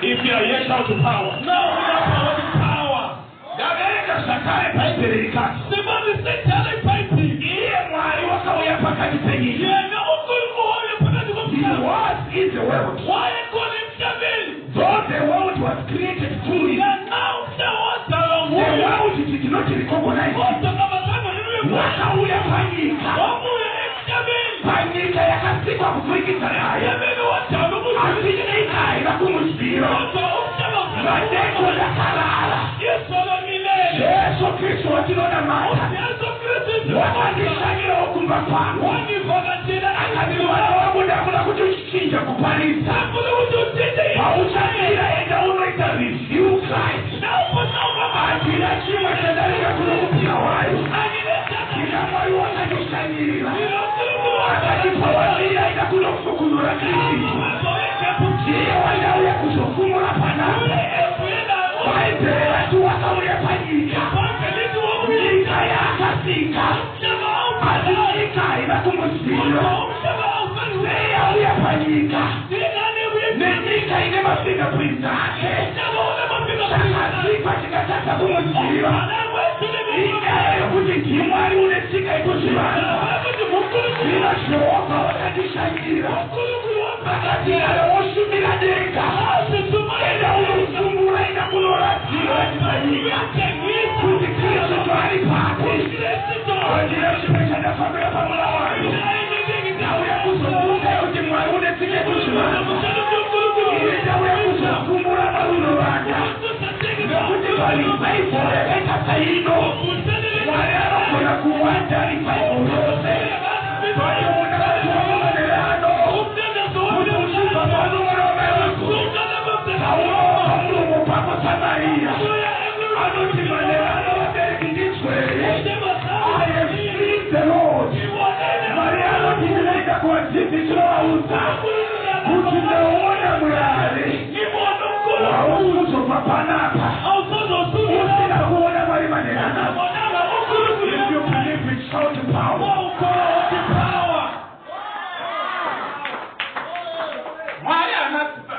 If you are yet shout to power. No, power to power. Is the world. Why call him David? Though the world was created fully, the world did not recognize it. Panyika yakasikwa kufikisana haya. Asika inakumusiro. Madeko ya kalala. Yesu Kristo wakinona mata. Wakandishanyira okumba kwangu. Akadiwana wabuda kuna kutuchinja kupariza. Pauchanira enda unoita review Christ. Akila chima chandalika kunukupia wayo. Kila mwayo wakandishanyira. Akadipawazira ina kunokukunura Kristo. Jia wanao ya kusokumura panaka. Waipela tu wakauya panyika. Nika ya kasika. Azika ina kumusiro. Neya uya panyika. Nenika ina mafika pwizake. Shakasipa chikatata kumusiro. Ika ya kutikimwari unesika ikushibana. Ina shoka wakadishanyira. Makatira oshumira deka. Eda unosumura ina kunoratiro yakipanyika. Kutikira sotwari pati. Wajira shimechana famila pamula wayo. Dawe ya kusumura yote mwari unesike kushibana. Ile dawe ya kusumura maruno waka. Nekutibali maifore eka saino. Mwari anakona kuwanja ni maifore. Kwayo unakatuwa mwanerano. Kutushuka mwanumero meruku. Kaulo mlumu pako Samaria. Anuti manerano waberikindiswe. I have seen the Lord. Mariano kizileita kwa zipi tuwauza. Kutimeona mwale. Wauzo papanapa. Usina kuona mwali manerana. If you believe it, shout to power.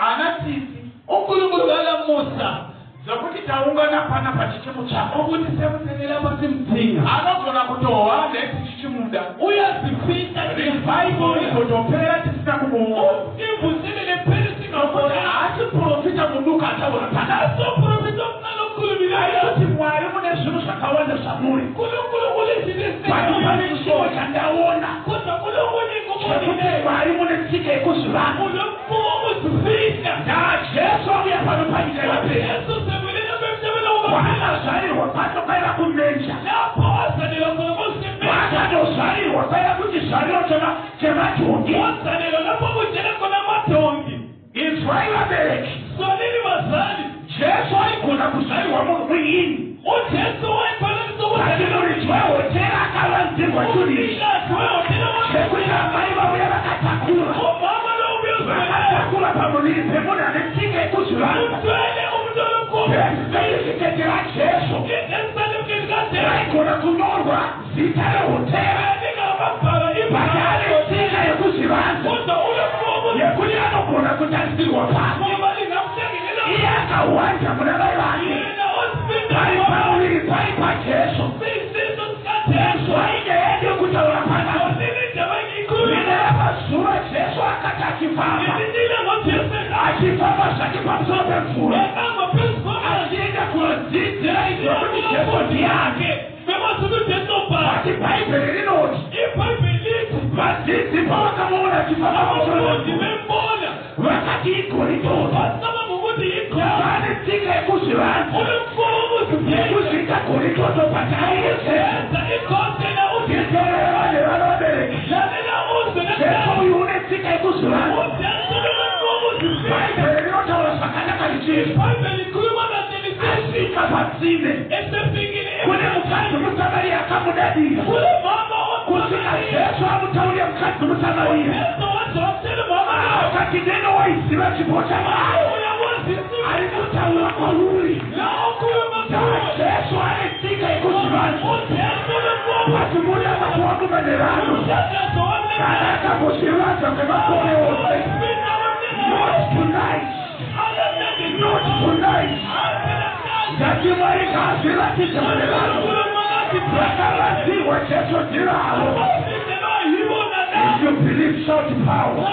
Anasisi okulungulu wala Musa zokuti taungana pana pachichimu chako okuti semusenera pasimtinga anogona kutowa nesichichimuda uyazipita revival ikotopera tisina kumungu imbuzinile perisinokola ati profita munduka atabona pana aso profita mnalokulumila ayoti mwari mune zvinhu zvakawanda zvamuri kulungulu ulizilisi panopanichiwa chandaona kota kulungulu mwari mune tsika yekuzvivana Jesu auya panopanyika yapera. Wakazvarirwa pano paira kumenja. kaya kuchisariro chematongi wasanelo napokujela kona matongi Israeli abereki sonini mazali Jesu alikona kuzaliwa mwini uJesu waipala nizowutatinoritwe hotela akalanzirwa tuli chekwina maiva uya vakatakula vakatakula pamuliri pemuna nesika ekuzivanza veisitetera Jesu aikona kunyorwa zita rehotela vakale sika yekuzivanza yekuti anogona kutarisirwa pasi iye akawanda muna vai vake pai pamuviri pai paJesu Jesu aingeende kutaura panapa rinera pazuva Jesu akati achifamba achifamba zvake pamusoro pemvura achienda kunodzidzira izvo kuti Jesu ndiyake ati bhaibheri rinoti vadzidzi pavakamuona achifamba pamusoro pemvura vakati igoritoto vane tsika yekuzvivanza yekuzvita goritoto pataiyezeeza nditereva nevanobereki Jesu uyu une tsika yekuzvivanza bhaibheri rinotaura zvakanaka richiti asvika patsime kune mukadzi musamariya akamudadira kusvika Jesu amutaurira mukadzi musamariya akati neno waiziva chipo chamai ari kutaura kwauri Jesu ane tsika yekuzvivanza pati muda makuwakumanerano kana akambozvivanza kwemakore ose not tonight not tonight ngatimwari ngaazviratidze manerano rakavadzirwa Jesu ndiravo if you believe shout power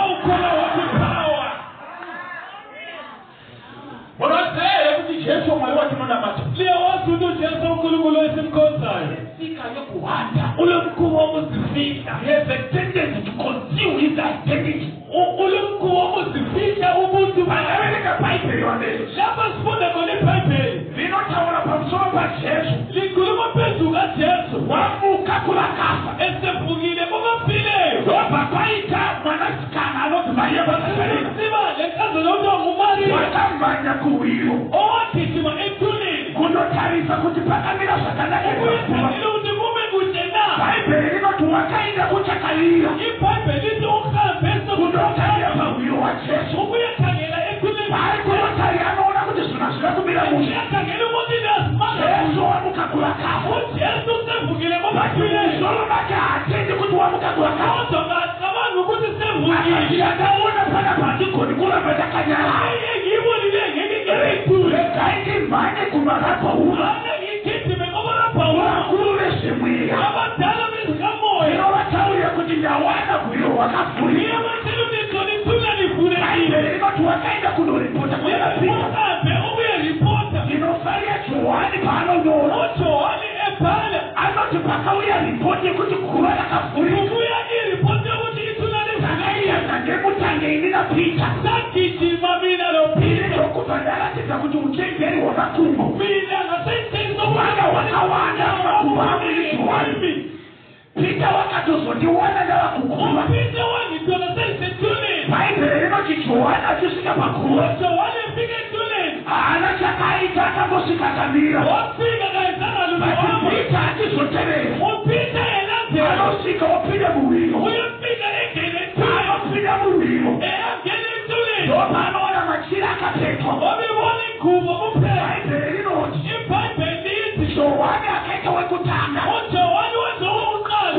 Unasema kuti Jesu mwali wake mwana macho. Leo watu ndio Jesu ukulukulo esimkonzayo. Sika yokuhanda. Ule mkuu wa muzifisha. He has a tendency to conceal his identity. Ule mkuu wa muzifisha ubuntu. Anaweleka Bible yonde. Lapa siponda kone Bible. Vino tawana pamsoma pa Jesu. Likuluma pesu ka Jesu. Wamuka kula kafa. Ese fugile mwa pile. Wapa paita mwanasikana. Anotu mayeba kasalina. Sima, lekazo lodo mumari. Wakamanya kuwiro. Owakitima entuni. Kunotarisa kutipakamira zvakanaka. Kunotarisa kuti mume kuchena. Bible rinoti wakaenda kuchakalira. Bible rinoti ukabeso kunotarira pawiro wa Jesu. Ukuyakangela entuni. Pai kunotarira anoona kuti zvina zvira kumira mushe. Ukuyakangela kuti ndazimaka. Jesu wamukakula kafu. Jesu sevukile mumapile. Zvolo make hatendi kuti wamukakula kafu. Otonga vanhu kuti sevukile. Akashiyakaona pana pandikoni kuramba ndakanyara. Rekaini mane kumarapa ura vakuru vezvemweya inovataurira kuti ndawana gwiro wakavhurira Bible rinoti wakaenda kundoripota inofarira Johani paanonyora anoti pakauya ripoti yekuti guva rakavhurika takaiyaza ndemutange ini naPita ini ndokubva ndaratidza kuti uchenjeri hwamakumbo vana wakawanda makumbo amiri Johani Pita wakatozondiwana ndavakukuma Bible rinoti Johani achisvika pakuva haana chakaita akambosvika kamira bati Pita achizotevera anosvika opinda muviro anopinda muviro ndopanoona machira akapetwa Bible rinoti Johani akaita wekutanga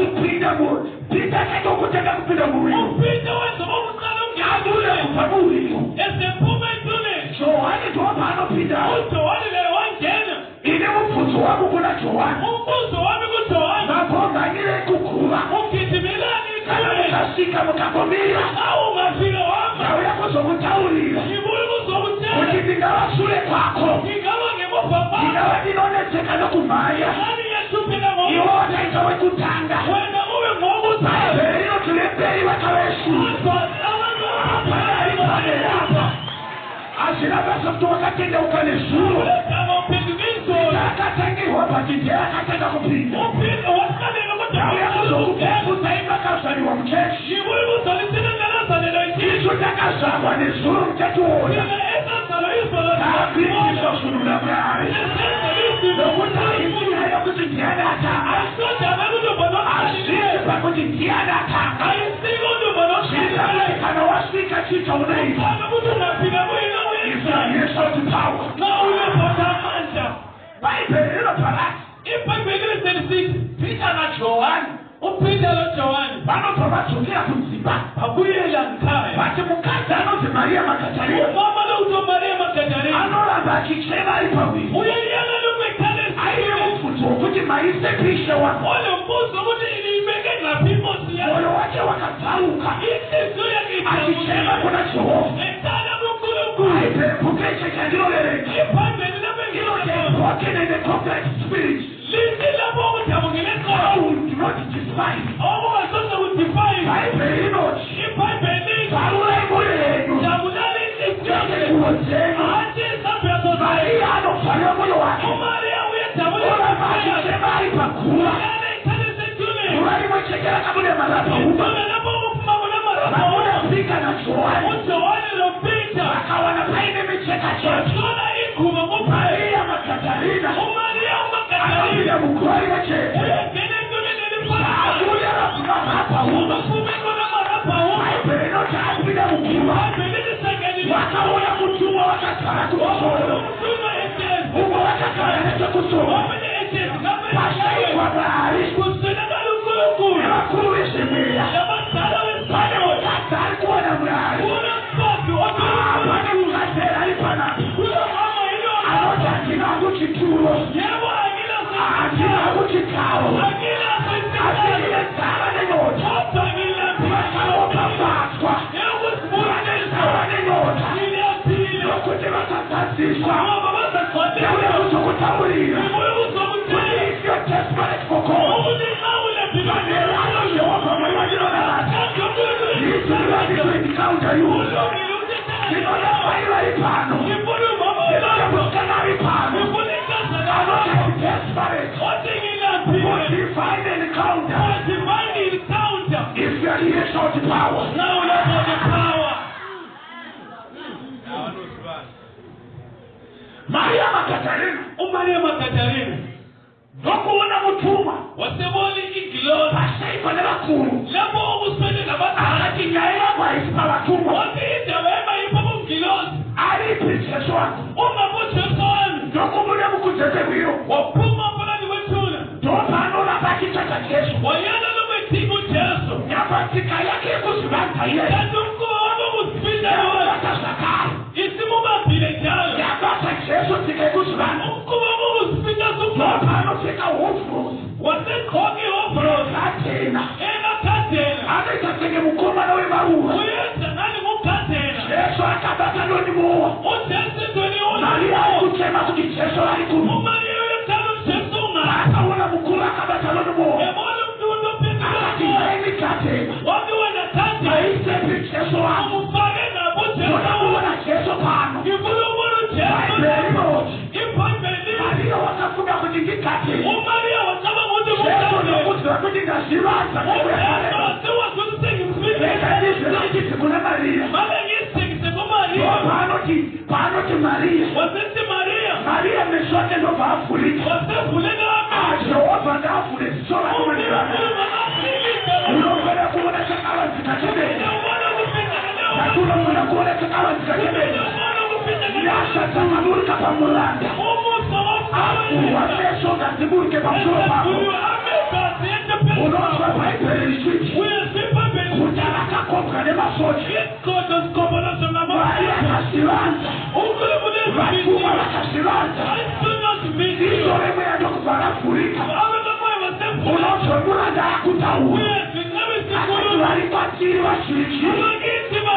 kupinda muviro Pita akaita wekutanga kupinda muviro abude kubva muviro Johani ndopaanopinda ine mubvunzo wangu kuna Johani mabhonganyire kukuva kana mukasvika mukagomira ndauya kuzomutaurira kuti ndingava shure kwako ndingava ndinonetseka nokumhanya iwo wakaita wekutanga Bible rinoti vemberi vakaveshuva hazvina basa kuti wakatendeuka nezuro akatangirwa bati ndiye akatanga kupinda ndauya kuzokupepudza ima church. Icho takazvarwa nezuro mutatuona. Takuitiswa SHONA MHARIDZO. Nokuti haisiyayo kuti ndiani atanga. Hazvisi pakuti ndiani atanga. Zvizare kana wasvika chiita unoita. If you are here, shout power. Bible inoparati. Peter na Johani. Vanobva vadzokera kudzimba. Vati mukadzi anonzi Maria Magadharena anoramba achichema ari pawiri. Aine mubvunzo wokuti maise Krishe wangu. Mwoyo wake wakabvaruka achichema kuna Jehovha. Aipepuke icho chandinoverenga. Inoti broken and a complex spirit. How do not despise? Bible inoti varura imoyo yenyu kuodzenu. Maria anobvarira mwoyo wake oramba achichema ari pagura. Gura rimwe chete rakamune marabhauma. Vanodafika naJohani vakawana paine micheka chete. Maria Magadharena akapinda mugura rimwe chete. Abuya rapuna marabhauma. Bible inoti apinda mugura vakaona mutumwa vakagara kumusoro. Umwe vakagara nechekusoro. Pashaikwa Mwari nevakuru vezvemweya. Pane mukadzi ari kuona Mwari. Pane mukadzi ari panapo anoti handina kuchituro, handina kuchigaro, asi ndine tsara nenyota. Vakangopambatswa vanezara nenyota nokuti vakazadziswa. Ndauya kuzokutaurira kuti if you're desperate for God, vanerano Jehovha Mwari wandinodarata. He's ready to encounter you. Ndinoda vaira ipano, ndinoda musikana ari pano anoti I'm desperate for divine encounter. If you are here, shout power. Maria Magadharena nokuona mutumwa pashaikwa nevakuru akati nyaya yangu haisi pavatumwa. Aripi Jesu wangu ndokumune mukunzeze wiro ndopanoramba achitsvaga Jesu. Nyapatsika yake yekuzivanta iye yabata zvakare. Yabata Jesu tsika yekuzivanta ndopaanopfeka hovhorosi atena anoita senge mukomana wemaruva. Jesu akabata ndonimuwa. Maria arikuchema kuti Jesu ari kuno. Akaona mukuru akabata ndonimuwa. Akati haimikatena haisepi Jesu wangu. Ndoda kuona Jesu pano. Bible inoti Maria wakafunga kuti ndikatena. Jesu ndokuziva kuti ndazvivanza nekuyakareba. Rega ndizviratidze kuna Maria. Paanoti Maria meso ake ndobva avhurika. Jehovha ndaavhure ziso rake mandirana. Unofana kuona chakavanzika chemene. Unofana kuona chakavanzika chemene. Nyasha dzakaburika pamuranda. Avhurwa meso ngadziburuke pamusoro pako. Unozwa Bible richiti guta rakakombwa nemasoja. Mwari akazvivanza, vatumwa vakazvivanza. Ziso remweya ndokubva ravhurika. Unozwa muranda akutaura akati vari kwatiri vazhinji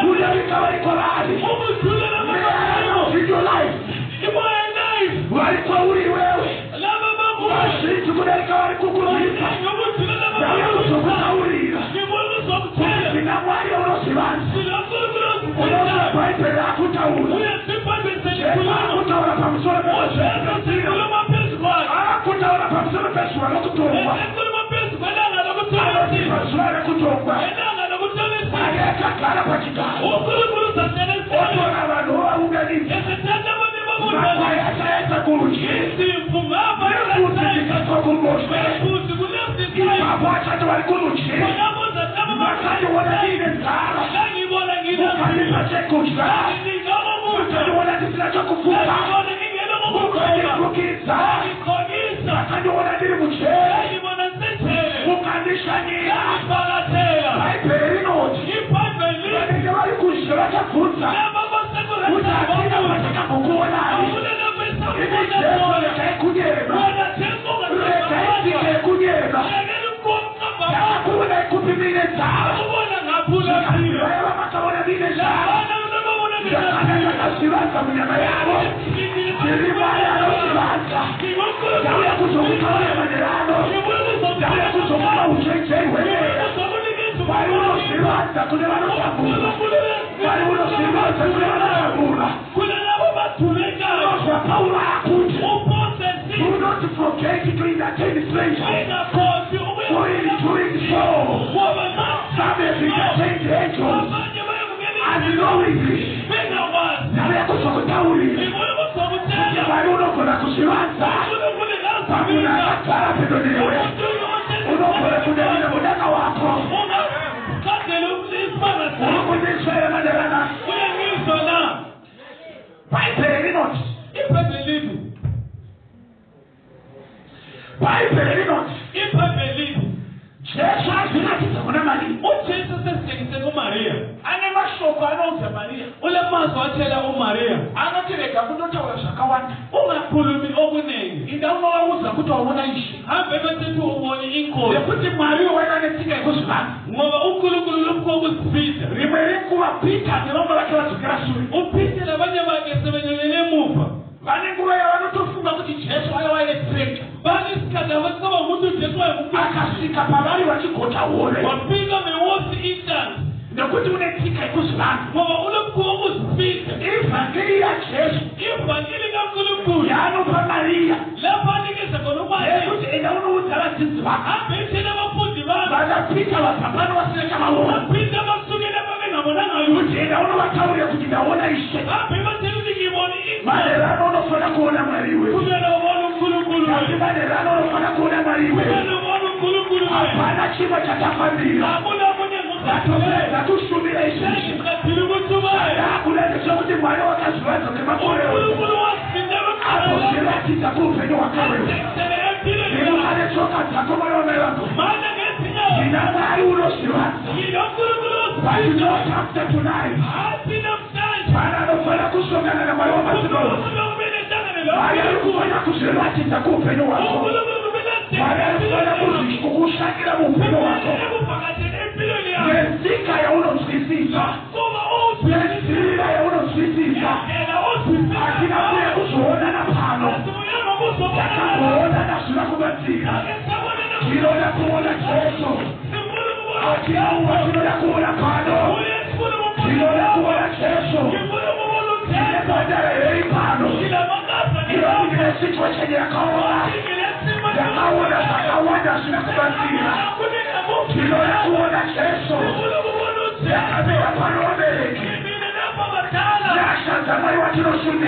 kudarika vari kwavari. Video life vari kwauri wewe vazhinji kudarika vari kukurwisa. Ndauya kuzokutaurira zvina Mwari unozivanza. Unozva Bible akutaura. Jesu akutaura pamusoro akutaura pamusoro pezuva rokutongwa. Anoti pazuva rekutongwa chakala pachigaro. Otona vanhu vaunganidza. Makwayasa kuruchisi. Nekuti ndikatwa kuruboshwe. Ipapo achati vari kuruchisi. Makandiona ndiine nzara. Mukandipa chekudya. Makandiona ndisina chokupfuka. Mukandifukidza. Makandiona ndiri muchera. Mukandishanyira. Bhaibheri rinoti vanenge vari kuzhe vachabvunza kuti hatina patakakukuonai. Ini Jesu regai kunyema. Regai ndike kunyema. Takakuonai kupi mine nzara. Ndikazivaiva makaona mine nzara. Ndakada ndakazvivanza munyama yavo. Ndiri Mwari anozvivanza. Ndauya kuzokupaura manerano. Ndauya kuzokupa uchenjeri hwemene. Mwari unozvivanza kune vanotambura. Mwari unozvivanza kune vanotambura. Unozva Paulo akuti do not forget to entertain pleasure, for in doing so some have entertained angels unknowingly. Ndauya kuzokutaurira kuti Mwari unogona kuzvivanza pamuna akagara pedo newe. Unogona kudavira mudaka wako. Unokundiswera madarana. Bhaibheri rinoti Jesu azviratidza kuna Maria. Ane mashoko anoudza Maria. Anoti rega kundotaura zvakawanda. Inda unovaudza kuti waona Ishe. Nekuti Mwari waina netsika yekuzvivanza. Rimwe renguva Pita nevamwe vake vadzokera shure. Vane nguva yavanotofunga kuti Jesu aiva netsika. Akasvika pavari vachigota hove. Nekuti une tsika yekuzvivanza. Ivhangeri yaJesu yaanopa Maria yekuti enda unoudza vadzidzi vako. Vana Pita vabvapano vasina chavaona. Kuti enda unovataurira kuti ndaona Ishe. Maderano unofana kuona Mwariwe. Asi maderano unofana kuona Mwariwe. Hapana chimwe chatafambira. Ndatushumira izvizvi. Ndakuratidza kuti Mwari wakazvivanza nemakore ose. Apozviratidza kuupenyu hwakawewo. Nemukane tsoka dzako mwana wamai vangu. Ndina Mwari unozvivanza. But you don't have to tonight. Mwari anofana kusongana naMwari wamadzibaba. Mwari arikufana kuzviratidza kuupenyu hwako. Mwari arikufana kukushandira muupenyu hwako. Netsika yaunozwisisa. Nenzira yaunozwisisa. Hatina kuya kuzoonana pano. Takakuonana zvina kubatsira. Tinoda kuona Jesu. Hatina uva tinoda kuona pano. Tinoda kuona Jesu. Tine bandara heri pano. Iyo kune situation yakaoma. Yakaona zvakawanda zvina kubatsira. Tinoda kuona Jesu. Yakamira pano vabereki. Nyasha dzaMwari watinoshumira.